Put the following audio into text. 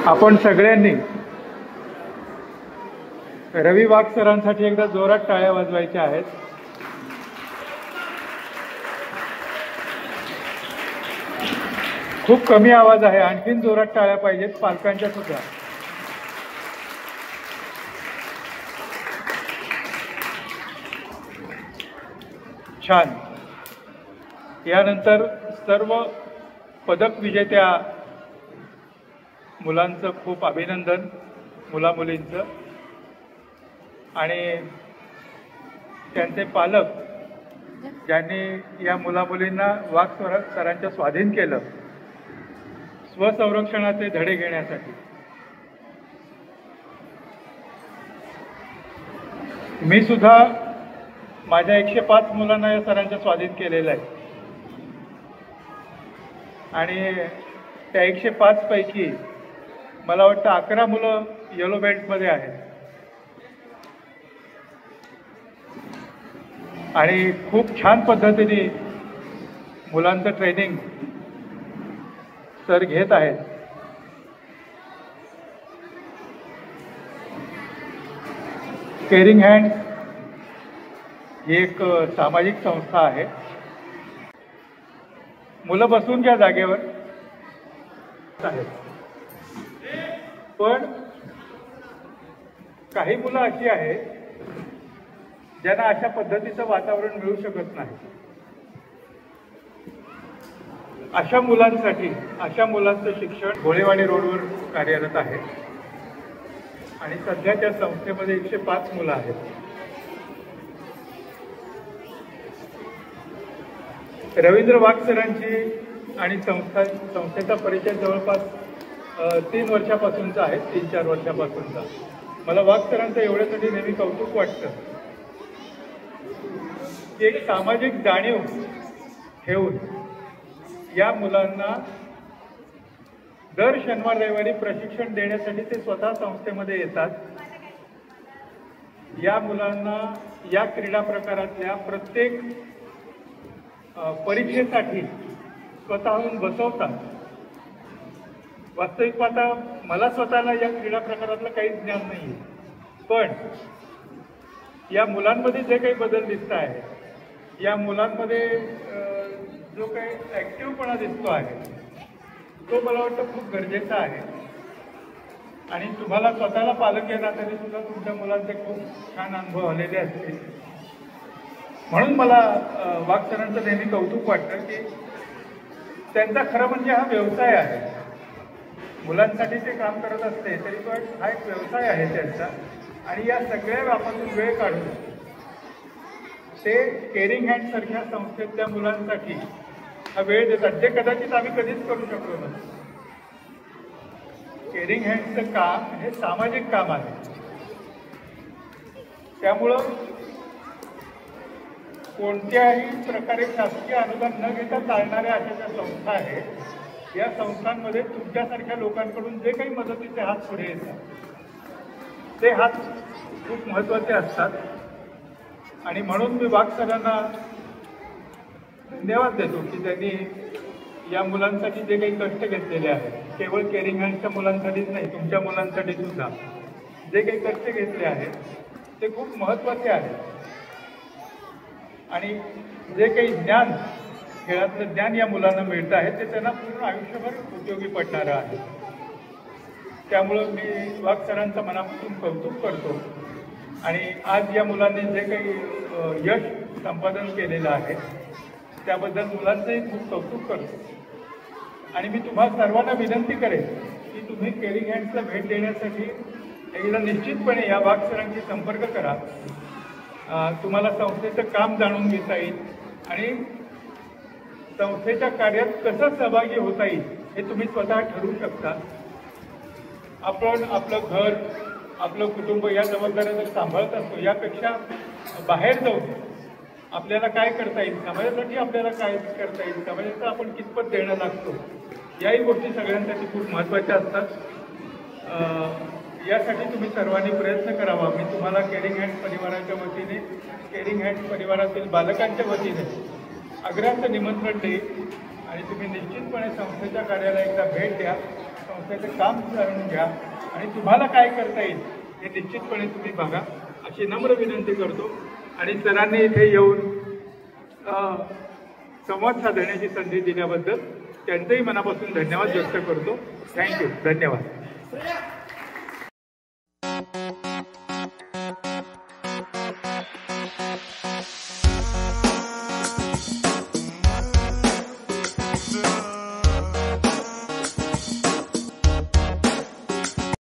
आपण सगळ्यांनी रवी वाघ सरांसाठी एकदा जोरात टाळ्या वाजवायच्या आहेत. खूप कमी आवाज आहे, आणखीन जोरात टाळ्या पाहिजेत पालकांच्या सुद्धा. छान. यानंतर सर्व पदक विजेत्या मुलांचं खूप अभिनंदन, मुला-मुलींचं, आणि त्यांचे पालक ज्यांनी या मुला-मुलींना वाघ सरांच्या स्वाधीन केलं स्वसंरक्षणाचे धडे घेण्यासाठी. मी सुद्धा माझ्या 105 मुलांना या सरांच्या स्वाधीन केलेलं आहे आणि त्या 105 पैकी मला वाटतं 11 मुलं येलो बेल्टमध्ये आहेत आणि खूप छान पद्धतीने मुलांचं ट्रेनिंग सर घेत आहेत. केअरिंग हँड ही एक सामाजिक संस्था आहे. मुलं बसून घ्या जागेवर. पण काही मुलं अशी आहेत ज्यांना अशा पद्धतीचं वातावरण मिळू शकत नाही. अशा मुलांसाठी, अशा मुलांचं शिक्षण घोळेवाडी रोडवर कार्यरत आहे आणि सध्या त्या संस्थेमध्ये 105 मुलं आहेत. रवींद्र वाघ सरांची आणि संस्थेचा परिचय जवळपास 3 वर्षापासूनचा आहे, 3-4 वर्षापासूनचा. मला वाघ सरांचं एवढ्यासाठी नेहमी कौतुक वाटतं की एक सामाजिक जाणीव ठेवून या मुलांना दर शनिवार रविवारी प्रशिक्षण देण्यासाठी ते स्वतः संस्थेमध्ये येतात. या मुलांना या क्रीडा प्रकारातल्या प्रत्येक परीक्षेसाठी स्वतःहून बसवतात. वास्तविक पाहता मला स्वतःला या क्रीडा प्रकारातलं काहीच ज्ञान नाही, पण या मुलांमध्ये जे काही बदल दिसत आहे, या मुलांमध्ये जो काही ॲक्टिव्हपणा दिसतो आहे तो मला वाटतं खूप गरजेचा आहे. आणि तुम्हाला स्वतःला पालक येणार तरी सुद्धा तुमच्या मुलांचे खूप छान अनुभव आलेले असतील. म्हणून मला वाघ सरांचं नेहमी कौतुक वाटतं की त्यांचा खरं म्हणजे हा व्यवसाय आहे. मुलांसाठी ते काम करत असते तरी तो हा एक व्यवसाय आहे त्यांचा, आणि या सगळ्या व्यापातून वेळ काढून ते केअरिंग हँड सारख्या संस्थेतल्या मुलांसाठी हा वेळ देतात, जे कदाचित आम्ही कधीच करू शकलो नसतो. केअरिंग हँडचं काम हे सामाजिक काम आहे. त्यामुळं कोणत्याही प्रकारे शासकीय अनुदान न घेता चालणाऱ्या अशा ज्या संस्था आहेत, या संस्थांमध्ये तुमच्यासारख्या लोकांकडून जे काही मदतीचे हात पुढे येतात ते हात खूप महत्त्वाचे असतात. आणि म्हणून मी वाघ सरांना धन्यवाद देतो की त्यांनी या मुलांसाठी जे काही कष्ट घेतलेले आहेत, केवळ केअरिंग हँडच्या मुलांसाठीच नाही, तुमच्या मुलांसाठी सुद्धा जे काही कष्ट घेतले आहेत ते खूप महत्त्वाचे आहेत. आणि जे काही ज्ञान, खेळातलं ज्ञान या मुलांना मिळतं आहे ते त्यांना पूर्ण आयुष्यभर उपयोगी पडणारं आहे. त्यामुळं मी वाघ सरांचं मनापासून कौतुक करतो. आणि आज या मुलांनी जे काही यश संपादन केलेलं आहे त्याबद्दल मुलांचंही खूप कौतुक करतो. आणि मी तुम्हाला सर्वांना विनंती करेन की तुम्ही केअरिंग हँडला भेट देण्यासाठी एकदा निश्चितपणे या वाघ सरांशी संपर्क करा. तुम्हाला संस्थेचं काम जाणून घेता येईल आणि संस्थेच्या कार्यात कसं सहभागी होता येईल हे तुम्ही स्वतः ठरवू शकता. आपण आपलं घर, आपलं कुटुंब या जबाबदाऱ्या जर सांभाळत असतो, यापेक्षा बाहेर जाऊन आपल्याला काय करता येईल, समाजासाठी आपल्याला काय करता येईल, समाजाचं आपण कितपत देणं लागतो, याही गोष्टी सगळ्यांसाठी खूप महत्त्वाच्या असतात. यासाठी तुम्ही सर्वांनी प्रयत्न करावा. मी तुम्हाला केअरिंग हँड परिवाराच्या वतीने, केअरिंग हँड परिवारातील बालकांच्या वतीने आग्रहाचं निमंत्रण देईल आणि तुम्ही निश्चितपणे संस्थेच्या कार्याला एकदा भेट द्या. संस्थेचं काम जाणून घ्या आणि तुम्हाला काय करता येईल हे निश्चितपणे तुम्ही बघा अशी नम्र विनंती करतो. आणि सरांनी इथे येऊन संवाद साधण्याची संधी दिल्याबद्दल त्यांचंही मनापासून धन्यवाद व्यक्त करतो. थँक्यू. धन्यवाद.